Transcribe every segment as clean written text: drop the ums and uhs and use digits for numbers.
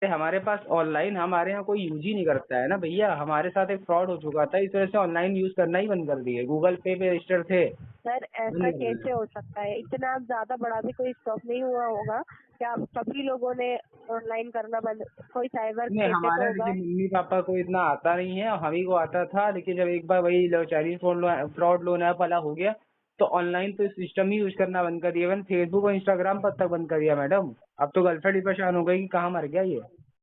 हमारे पास ऑनलाइन हमारे यहाँ कोई यूज ही नहीं करता है ना भैया। हमारे साथ एक फ्रॉड हो चुका था, इस वजह से ऑनलाइन यूज करना ही बंद कर दिए। गूगल पे पे रजिस्टर थे, सर बंद ऐसा कर कैसे दिए। हो सकता है? इतना ज़्यादा बड़ा भी कोई स्टॉक नहीं हुआ होगा क्या? आप सभी लोगों ने ऑनलाइन करना बंद, कोई साइबर नहीं, कैफे तो हमारे देखिए होगा। मम्मी पापा को इतना आता नहीं है, हम ही को आता था। लेकिन जब एक बार वही चाइनीज फ्रॉड लोन ऐप वाला हो गया, तो ऑनलाइन तो सिस्टम ही यूज करना बंद कर दिया। इवन फेसबुक और इंस्टाग्राम पर तक बंद कर दिया मैडम। अब तो गर्लफ्रेंड ही परेशान हो गई कि कहाँ मर गया ये।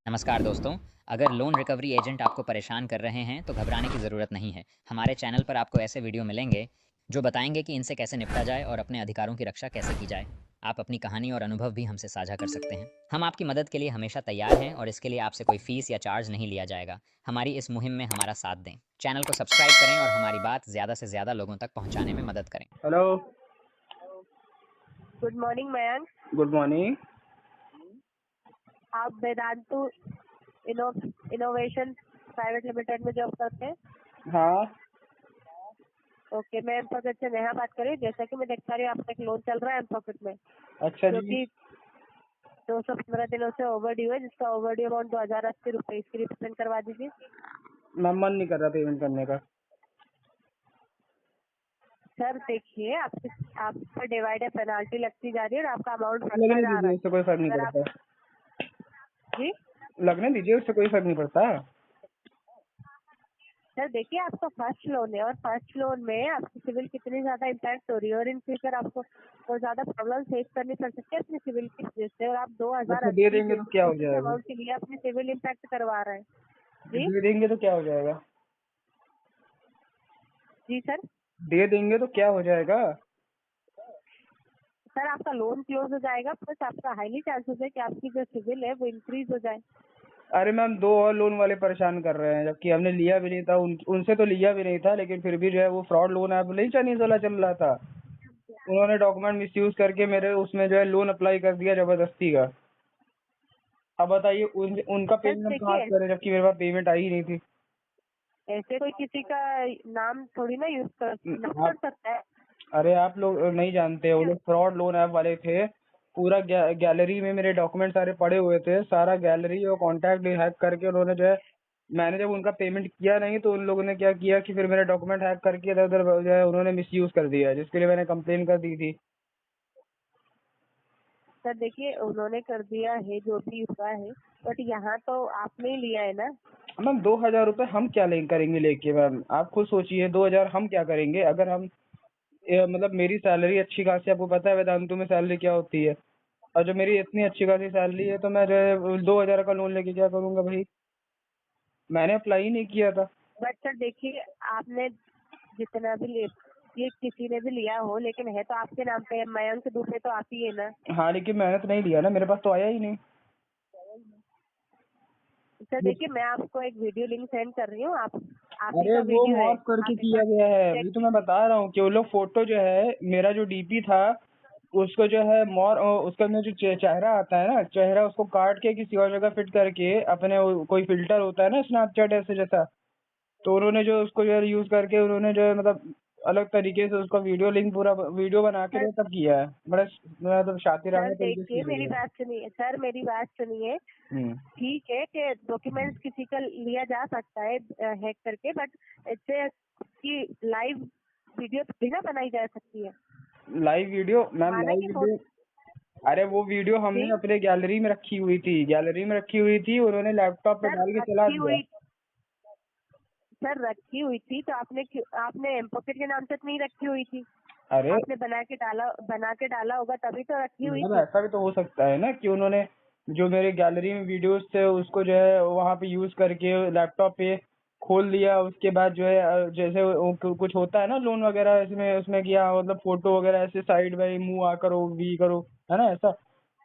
नमस्कार दोस्तों। अगर लोन रिकवरी एजेंट आपको परेशान कर रहे हैं तो घबराने की ज़रूरत नहीं है। हमारे चैनल पर आपको ऐसे वीडियो मिलेंगे जो बताएंगे कि इनसे कैसे निपटा जाए और अपने अधिकारों की रक्षा कैसे की जाए। आप अपनी कहानी और अनुभव भी हमसे साझा कर सकते हैं। हम आपकी मदद के लिए हमेशा तैयार हैं और इसके लिए आपसे कोई फीस या चार्ज नहीं लिया जाएगा। हमारी इस मुहिम में हमारा साथ दें। चैनल को सब्सक्राइब करें और हमारी बात ज़्यादा से ज़्यादा लोगों तक पहुँचाने में मदद करें। Hello. Good morning Mayank. Good morning. आप वेदांतु इनो इनोवेशन प्राइवेट लिमिटेड में जॉब करते हैं? हाँ। ओके, मैं एम पॉकेट से नेहा बात कर रही हूँ। जैसा कि मैं देख पा रही हूँ आपका एक लोन चल रहा है एम पॉकेट में, अच्छा जो जी। कि 215 दिनों से ओवर ड्यू है, जिसका ओवर ड्यू अमाउंट 2080 रुपये। इसकी रिपेमेंट करवा दीजिए। मैं मन नहीं कर रहा पेमेंट करने का। सर देखिए, आप पर डिवाइड है, पेनाल्टी लगती जा रही है और आपका अमाउंट बढ़ता लगने जा रहा दीजिए, है। उससे कोई फर्क नहीं अगर आप, पड़ता। जी लगने दीजिए, उससे कोई फर्क नहीं पड़ता। सर देखिए, आपका फर्स्ट लोन है और फर्स्ट लोन में आपकी सिविल कितनी ज़्यादा इम्पैक्ट हो रही है और इन फ्यूचर आपको बहुत ज़्यादा प्रॉब्लम फेस करनी पड़ सकती है अपनी सिविल की वजह से, और आप अच्छा, दे 2080 देंगे तो क्या हो छोटे से जाएगा? अमाउंट के लिए अपनी सिविल इम्पैक्ट करवा रहे हैं। जी दे देंगे तो क्या हो जाएगा? जी सर। दे देंगे तो क्या हो जाएगा? सर आपका लोन क्लोज हो जाएगा, प्लस आपका हाईली चांसेस है कि आपकी जो सिविल है वो इंक्रीज हो जाए। अरे मैम, दो और लोन वाले परेशान कर रहे हैं, जबकि हमने लिया भी नहीं था। उनसे तो लिया भी नहीं था, लेकिन फिर भी जो है वो फ्रॉड लोन ऐप नहीं, चाइनीज वाला चल रहा था। उन्होंने डॉक्यूमेंट मिसयूज करके मेरे उसमें जो है लोन अप्लाई कर दिया जबरदस्ती का। अब बताइए उनका सर पेमेंट हम कहाँ देखिए, से करें, जबकि मेरे पास पेमेंट आई ही नहीं थी। ऐसे कोई किसी का नाम थोड़ी ना यूज कर आप सकता है। अरे आप लोग नहीं जानते, वो लोग फ्रॉड लोन ऐप वाले थे। पूरा गैलरी में मेरे डॉक्यूमेंट सारे पड़े हुए थे, सारा गैलरी और कॉन्टैक्ट हैक करके उन्होंने जो है, मैंने जब उनका पेमेंट किया नहीं तो उन लोगों ने क्या किया कि फिर मेरे डॉक्यूमेंट हैक करके इधर उधर जो है उन्होंने मिसयूज कर दिया, जिसके लिए मैंने कंप्लेन कर दी थी। सर देखिए, उन्होंने कर दिया है जो भी हुआ है, बट यहाँ तो आपने ही लिया है ना। मैम, 2,000 रुपये हम क्या करेंगे लेके? मैम आप खुद सोचिए, 2,000 हम क्या करेंगे? अगर हम मतलब मेरी सैलरी अच्छी खासी, आपको पता है वेदांतु में सैलरी क्या होती है। और जो मेरी इतनी अच्छी खासी सैलरी है, तो मैं जो है 2,000 का लोन लेके क्या करूंगा भाई? मैंने अप्लाई ही नहीं किया था। बट सर देखिए, आपने जितना भी ये किसी ने भी लिया हो, लेकिन है तो आपके नाम पे, मयंक दुबे तो आप ही है ना। हाँ, लेकिन मैंने तो नहीं लिया ना, मेरे पास तो आया ही नहीं। सर देखिए, मैं आपको एक वीडियो लिंक सेंड कर रही हूँ। आप ही अरे का वो वीडियो है, मॉर्फ करके आप एक किया बार गया है, चेक वही तो मैं कीजिए। बता रहा हूँ कि वो लोग फोटो जो है, मेरा जो डीपी था उसको जो है उसका में जो चेहरा आता है ना, चेहरा उसको काट के किसी और जगह फिट करके अपने कोई फिल्टर होता है ना स्नैपचैट ऐसे जैसा, तो उन्होंने जो उसको जो है यूज करके उन्होंने जो है मतलब अलग तरीके से उसका वीडियो लिंक पूरा वीडियो बना के सर जो तब किया है। बड़ा मतलब सर शातिराना तरीके से देखिए, किया मेरी गया है। बात सुनिए सर, मेरी बात सुनिए। हम्म। ठीक है कि डॉक्यूमेंट्स किसी का लिया जा सकता है हैक करके, बट इससे की लाइव वीडियो बिना बनाई जा सकती है। लाइव वीडियो मैम, माना लाइव कि वीडियो। अरे वो वीडियो हमने जी अपने गैलरी में रखी हुई थी, गैलरी में रखी हुई थी, उन्होंने लैपटॉप पे सर डाल के चला रखी दिया। हुई सर रखी हुई थी तो आपने एम पॉकेट के नाम से तो नहीं रखी हुई थी। अरे आपने बना के डाला होगा, तभी तो रखी हुई मैम, थी। ऐसा भी तो हो सकता है ना कि उन्होंने जो मेरे गैलरी में वीडियोस थे उसको जो है वहाँ पे यूज करके लैपटॉप पे खोल लिया। उसके बाद जो है जैसे कुछ होता है ना लोन वगैरह, इसमें उसमें किया मतलब फोटो वगैरह ऐसे साइड बाई मुंह आ करो वी करो, है ना ऐसा।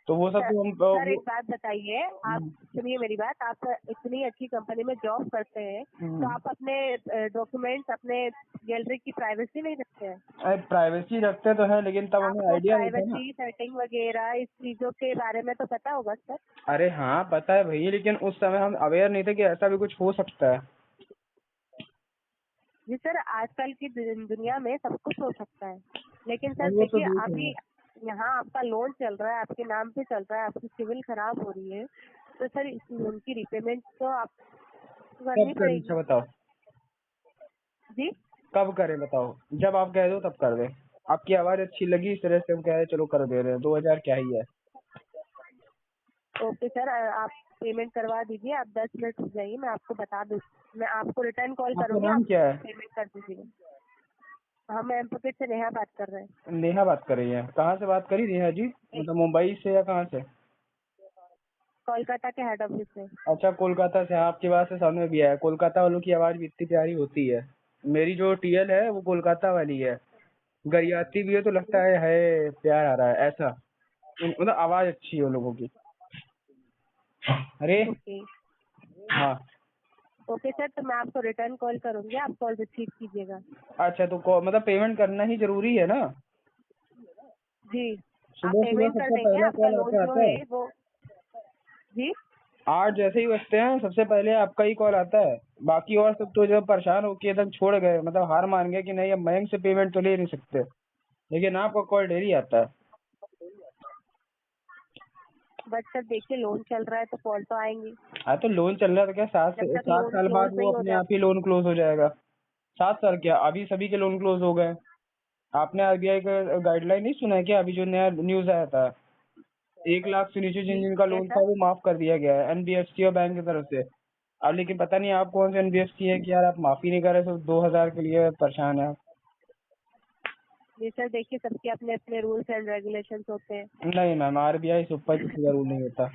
तो वो सब सर तो हम सर एक वो बात बताइए, आप सुनिए मेरी बात। आप इतनी अच्छी कंपनी में जॉब करते हैं, तो हम्म। आप अपने डॉक्यूमेंट्स, अपने गैलरी की प्राइवेसी नहीं रखते हैं? अरे प्राइवेसी रखते तो है, लेकिन तब हमें आपको आइडिया नहीं था ना। प्राइवेसी सेटिंग वगैरह इस चीजों के बारे में तो पता होगा सर। अरे हाँ पता है भैया, लेकिन उस समय हम अवेयर नहीं थे कि ऐसा भी कुछ हो सकता है। जी सर, आजकल की दुनिया में सब कुछ हो सकता है, लेकिन सर अब वो तो देखिए, देख रहे अभी हैं। यहाँ आपका लोन चल रहा है, आपके नाम पे चल रहा है, आपकी सिविल खराब हो रही है, तो सर इस लोन की रिपेमेंट तो आप कब करनी करें? पड़ेगी। अच्छा बताओ जी कब करें, बताओ जब आप कह दो तब कर दें। आपकी आवाज अच्छी लगी, इस तरह से हम कह रहे हैं चलो कर दे रहे हैं। 2000 क्या ही है। ओके सर, आप पेमेंट करवा दीजिए। आप 10 मिनट रुक जाइए, मैं आपको बता दूँ। मैं आपको रिटर्न कॉल आपका करूँगी, नाम आप क्या है? पेमेंट कर दीजिएगा। हम एमपॉकेट से नेहा बात कर रहे हैं। नेहा बात कर रही है? कहाँ से बात करी नेहा जी? मतलब मुंबई से या कहाँ से? कोलकाता के हेड ऑफिस से। अच्छा कोलकाता से। हाँ, आपकी बात से समझ में भी आया, कोलकाता वालों की आवाज भी इतनी प्यारी होती है। मेरी जो टीएल है वो कोलकाता वाली है, गरियाती भी है तो लगता है प्यार आ रहा है ऐसा। मतलब आवाज अच्छी है उन लोगों की। अरे ओके हाँ। ओके सर, तो मैं आपको रिटर्न कॉल करूँगी, आप कॉल रिसीव कीजिएगा। अच्छा तो मतलब पेमेंट करना ही जरूरी है ना? जी, आप सुबह सुबह पेमेंट कर सबसे देंगे, पहला आपका कॉल लोन आपका जो आता है है? वो। जी 8 जैसे ही बजते हैं सबसे पहले आपका ही कॉल आता है। बाकी और सब तो जब परेशान होके एकदम छोड़ गए, मतलब हार मान गए कि नहीं अब बैंक से पेमेंट तो ले नहीं सकते, लेकिन आपका कॉल डेली आता है। बट सर देखिए, लोन चल रहा है तो कॉल तो आएंगी। हाँ तो लोन चल रहा है तो क्या जब तक 7 लोन साल बाद क्लोज वो नहीं हो अपने आप जाता। ही लोन क्लोज हो जाएगा। 7 साल क्या, अभी सभी के लोन क्लोज हो गए। आपने आरबीआई का गाइडलाइन नहीं सुना है क्या? अभी जो नया न्यूज आया था, 1 लाख से नीचे जिन जी जिनका लोन कैसा? था वो माफ कर दिया गया है एनबीएफसी और बैंक की तरफ से। अब लेकिन पता नहीं आप कौन से एनबीएफसी है कि यार आप माफी नहीं कर रहे, सिर्फ 2000 के लिए परेशान है आप। जी सर देखिए, सबके अपने अपने रूल्स एंड रेगुलेशंस होते हैं। नहीं मैम, आरबीआई से ऊपर किसी का रूल नहीं होता।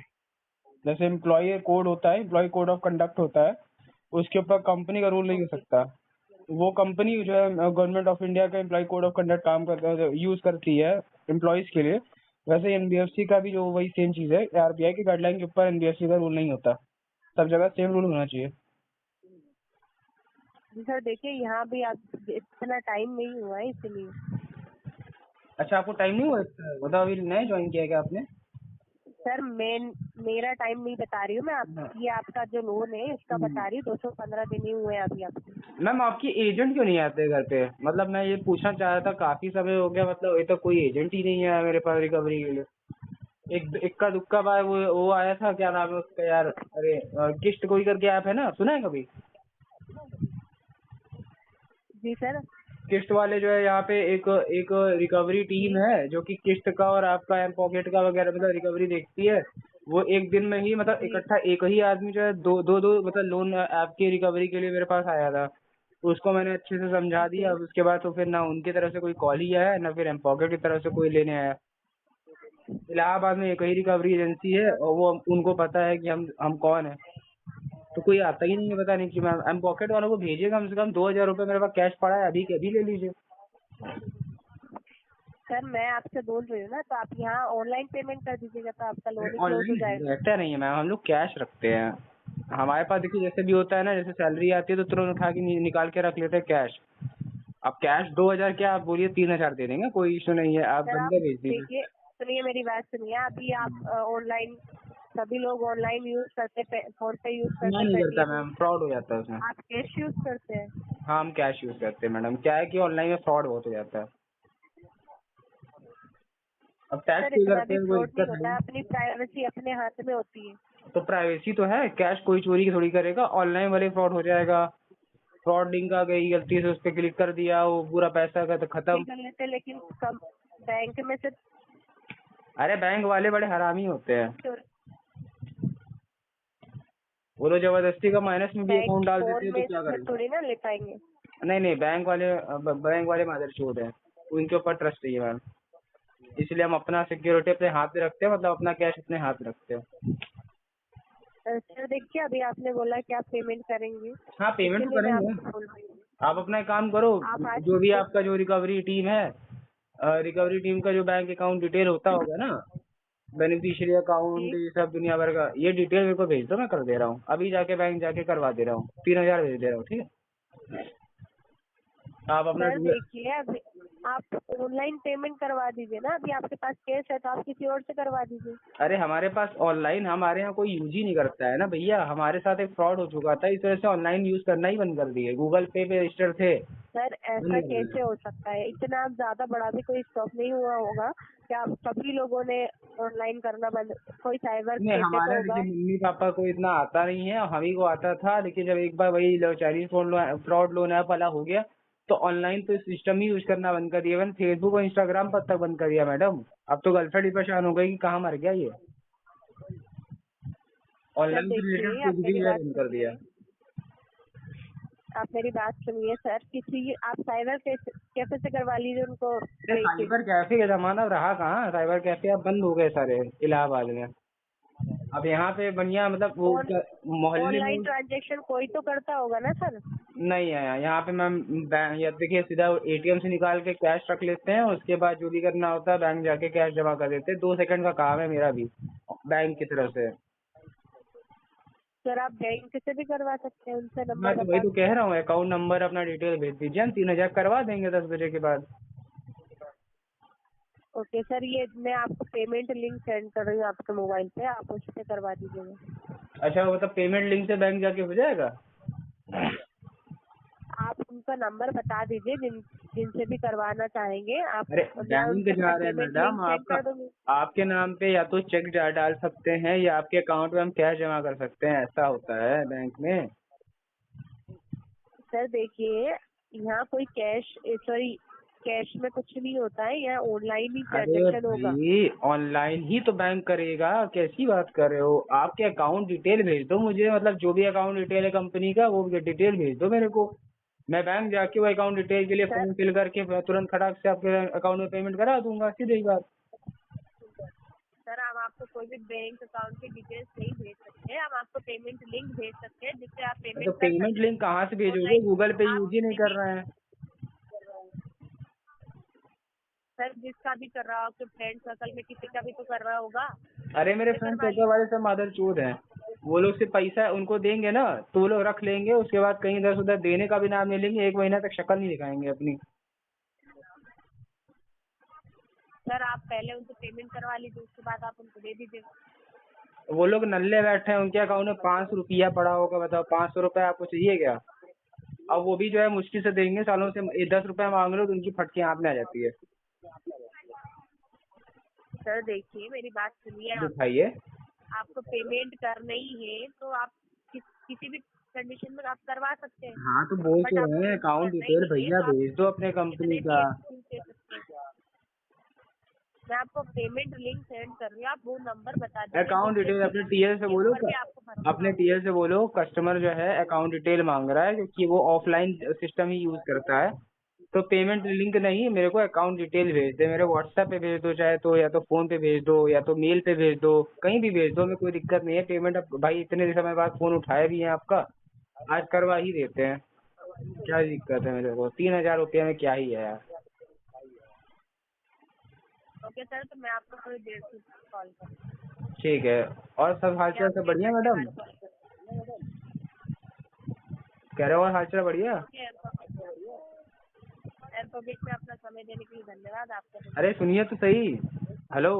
जैसे एम्प्लॉय कोड होता है, एम्प्लॉय कोड ऑफ कंडक्ट होता है, उसके ऊपर कंपनी का रूल नहीं हो ओके सकता। वो कंपनी जो है गवर्नमेंट ऑफ इंडिया का एम्प्लॉय कोड ऑफ कंडक्ट काम करता है, यूज करती है एम्प्लॉयज के लिए। वैसे एनबीएफसी का भी जो वही सेम चीज है, आरबीआई की गाइडलाइन के ऊपर एनबीएफसी का रूल नहीं होता। सब जगह सेम रूल होना चाहिए। जी सर देखिए, यहाँ भी आप इतना टाइम नहीं हुआ है इसलिए। अच्छा आपको टाइम नहीं हुआ इसका? मतलब अभी नया ज्वाइन किया है क्या आपने? सर मेरा टाइम नहीं बता रही हूँ मैं, आप हाँ। ये आपका जो लोन है उसका बता रही हूँ। 215 दिन ही हुए हैं अभी आपके। मैम आपकी एजेंट क्यों नहीं आते घर पे? मतलब मैं ये पूछना चाह रहा था, काफी समय हो गया, मतलब अभी तक कोई एजेंट ही नहीं है मेरे पास रिकवरी के लिए। एक इक्का दुक्का बार वो आया था, क्या नाम है उसका यार? अरे किस्त कोई करके ऐप है ना, सुना है कभी? जी सर। किस्त वाले जो है यहाँ पे एक एक रिकवरी टीम जी है जो कि किस्त का और आपका एम पॉकेट का वगैरह मतलब रिकवरी देखती है। वो एक दिन में ही मतलब जी इकट्ठा एक ही आदमी जो है दो मतलब लोन ऐप की रिकवरी के लिए मेरे पास आया था। उसको मैंने अच्छे से समझा ओके। दिया, उसके बाद तो फिर ना उनकी तरफ से कोई कॉल ही आया ना फिर एम पॉकेट की तरफ से कोई लेने आया। इलाहाबाद में एक ही रिकवरी एजेंसी है और वो उनको पता है कि हम कौन है, तो कोई आता ही नहीं है। पता नहीं कि मैम एम पॉकेट वालों को भेजिए, कम से कम 2000 रुपये मेरे पास कैश पड़ा है, अभी के अभी ले लीजिए। सर मैं आपसे बोल रही हूँ ना, तो आप यहाँ ऑनलाइन पेमेंट कर दीजिएगा तो आपका लोन ही क्लोज हो ऑनलाइन जाएगा। रहता नहीं है मैम, हम लोग कैश रखते हैं। हमारे पास देखिए जैसे भी होता है ना, जैसे सैलरी आती है तो तुरंत उठा के निकाल के रख लेते हैं कैश। अब कैश 2000 क्या, आप बोलिए 3000 दे देंगे, कोई इशू नहीं है, आप सर आप बंदे भेज दीजिए। देखिए, सुनिए मेरी बात सुनिए। अभी आप ऑनलाइन, सभी लोग ऑनलाइन यूज करते हैं, फोन पे यूज मैं करते हैं, नहीं करता पेटीएम यूज मैम, फ्रॉड हो करते जाता है उसमें। हैं। आप कैश यूज करते हैं? हाँ हम कैश यूज करते हैं मैडम, क्या है कि ऑनलाइन में फ्रॉड बहुत हो जाता है। अब टैक्स सर पे इतना करते भी हैं कोई फ्रॉड नहीं दिक्कत है होता है, नहीं। अपनी प्राइवेसी अपने हाथ में होती है। तो प्राइवेसी तो है, कैश कोई चोरी थोड़ी करेगा, ऑनलाइन वाले फ्रॉड हो जाएगा। फ्रॉड लिंक आ गई, गलती से उस पर क्लिक कर दिया, वो पूरा पैसा का तो भी खत्म। कर लेते हैं, लेकिन कम बैंक में से अरे बैंक वाले बड़े हरामी होते हैं, चोर- वो लोग जबरदस्ती का माइनस में भी बैंक अकाउंट डाल देते फोन हैं तो में क्या से करेंगे। थोड़ी ना ले पाएंगे। नहीं नहीं, बैंक वाले मदरचोद हैं, उनके ऊपर ट्रस्ट चाहिए मैम। इसलिए हम अपना सिक्योरिटी अपने हाथ में रखते हैं, मतलब अपना कैश अपने हाथ में रखते हैं। सर देखिए, अभी आपने बोला कि आप पेमेंट करेंगे, हाँ पेमेंट तो इसीलिए मैं करेंगे। आपको बोल रही हूँ। आप अपना एक काम करो, आप आज जो भी आपका जो रिकवरी टीम है, रिकवरी टीम का जो बैंक अकाउंट डिटेल होता होगा ना, बेनिफिशियरी अकाउंट, जी ये सब दुनिया भर का, ये डिटेल मेरे को भेज दो, मैं कर दे रहा हूँ अभी जाके, बैंक जाके करवा दे रहा हूँ, 3000 भेज दे रहा हूँ, ठीक है? आप अपना सर देखिए, अभी आप ऑनलाइन पेमेंट करवा दीजिए ना। अभी आपके पास कैश है तो आप किसी और से करवा दीजिए। अरे हमारे पास ऑनलाइन, हमारे यहाँ कोई यूज ही नहीं करता है ना भैया, हमारे साथ एक फ्रॉड हो चुका था, इस वजह से ऑनलाइन यूज करना ही बंद कर दिए, गूगल पे पे रजिस्टर थे, सर बंद ऐसा कर दिए। कैसे हो सकता है? इतना ज्यादा बड़ा भी कोई स्टॉक नहीं हुआ होगा कि आप सभी लोगों ने ऑनलाइन करना बंद, कोई साइबर नहीं, कैफे तो हमारे होगा। देखिए मम्मी पापा को इतना आता नहीं है, हम ही को आता था। लेकिन जब एक बार वही चाइनीज फ्रॉड लोन ऐप वाला हो गया तो ऑनलाइन तो सिस्टम ही यूज करना बंद कर दिया। इवन फेसबुक और इंस्टाग्राम पर तक बंद कर दिया मैडम। अब तो गर्लफ्रेंड ही परेशान हो गई कि कहाँ मर गया ये। सर ऑनलाइन से रिलेटेड देखिए, कुछ भी बंद कर दिया। आप मेरी बात सुनिए सर। आप साइबर कैफे से करवा लीजिए उनको अरे वेरिफाई। साइबर कैफे का जमाना रहा कहाँ, साइबर कैफे अब बंद हो गए सारे इलाहाबाद में। अब यहाँ पे बढ़िया मतलब वो मोहल्ले ऑनलाइन में ट्रांजेक्शन कोई तो करता होगा ना सर? नहीं है यहाँ पे मैम। या देखिए सीधा एटीएम से निकाल के कैश रख लेते हैं, उसके बाद जो भी करना होता है बैंक जाके कैश जमा कर देते हैं। 2 सेकंड का काम है मेरा भी बैंक की तरफ से। सर आप बैंक से भी करवा सकते हैं, उनसे मैं नंबर तो वही बता। तो कह रहा हूँ, अकाउंट नंबर अपना डिटेल भेज दीजिए, हम 3000 करवा देंगे 10 बजे के बाद। ओके सर, ये मैं आपको पेमेंट लिंक सेंड कर रही हूँ आपके मोबाइल पे, आप उस पे करवा दीजिएगा। अच्छा मतलब पेमेंट लिंक से बैंक जाके हो जाएगा? आप उनका नंबर बता दीजिए जिनसे भी करवाना चाहेंगे आप। अरे मैं बैंक उनको जा रहे हैं पेमेंट मैडम, लिंक सेंड आपका कर दूंगी। आपके नाम पे या तो चेक डाल सकते हैं या आपके अकाउंट में हम कैश जमा कर सकते हैं, ऐसा होता है बैंक में। सर देखिए, यहाँ कोई कैश में कुछ नहीं होता है, यहाँ ऑनलाइन ही अरे ट्रांजेक्शन होगा। भाई ऑनलाइन ही तो बैंक करेगा, कैसी बात कर रहे हो? आपके अकाउंट डिटेल भेज दो मुझे, मतलब जो भी अकाउंट डिटेल है कंपनी का वो डिटेल भेज दो मेरे को। मैं बैंक जाके वो अकाउंट डिटेल के लिए फॉर्म फिल करके तुरंत खटाक से आपके अकाउंट में पेमेंट करा दूंगा, सीधी बात। सर हम आपको कोई भी बैंक अकाउंट की डिटेल्स नहीं भेज सकते, हम आपको पेमेंट लिंक भेज सकते हैं जिससे आप पेमेंट तो कर पेमेंट सकते लिंक कहाँ से भेजोगे? ऑनलाइन। गूगल पे आप यूज ही नहीं कर रहे हैं। सर जिसका भी कर रहा हो, आपके फ्रेंड सर्कल में किसी का भी तो कर रहा होगा। अरे मेरे उससे फ्रेंड करवा सर्कल वाले सब मादर चोद हैं। वो लोग से पैसा उनको देंगे ना तो वो लोग रख लेंगे, उसके बाद कहीं इधर उधर देने का भी नाम नहीं लेंगे, 1 महीना तक शक्ल नहीं दिखाएंगे अपनी। सर आप पहले उनसे पेमेंट करवा लीजिए, उसके बाद आप उनको दे दीजिए। वो लोग नल्ले बैठे हैं, उनके अकाउंट में 500 रुपया पड़ा होगा, बताओ 500 रुपया आपको चाहिए क्या? अब वो भी जो है मुश्किल से देंगे, सालों से 10 रुपया मांग लो तो उनकी फटकी हाथ में आ जाती है। सर देखिए मेरी बात सुनिए, दिखाइए। आपको पेमेंट करना ही है तो आप किसी भी कंडीशन में आप करवा सकते हैं। हाँ तो बोल बट तो आपको रहे हैं, पेमेंट अकाउंट करना ही डिटेल नहीं है भैया तो आप भेज दो अपने कंपनी का। दे सकते हैं। मैं आपको पेमेंट लिंक सेंड कर रही हूँ, आप वो नंबर बता दीजिए। अकाउंट डिटेल अपने टीएल से बोलो, अपने टीएल से बोलो कस्टमर जो है अकाउंट डिटेल मांग रहा है, क्योंकि वो ऑफलाइन सिस्टम ही यूज करता है। तो पेमेंट लिंक नहीं, मेरे को अकाउंट डिटेल भेज दे, मेरे व्हाट्सएप पे भेज दो, चाहे तो या तो फोन पे भेज दो या तो मेल पे भेज दो, कहीं भी भेज दो, हमें कोई दिक्कत नहीं है। पेमेंट अब भाई इतने समय बाद फोन उठाया भी है आपका, आज करवा ही देते हैं। क्या दिक्कत है मेरे को? 3000 रुपये में क्या ही है यार। ओके सर, तो मैं आपको थोड़ी देर से कॉल करूँ। ठीक है। और सब हालचाल सब बढ़िया मैडम? कह रहे हो और हालचाल बढ़िया? एयरपोर्ट में अपना समय देने के लिए धन्यवाद आपका। अरे सुनिए तो सही। हेलो।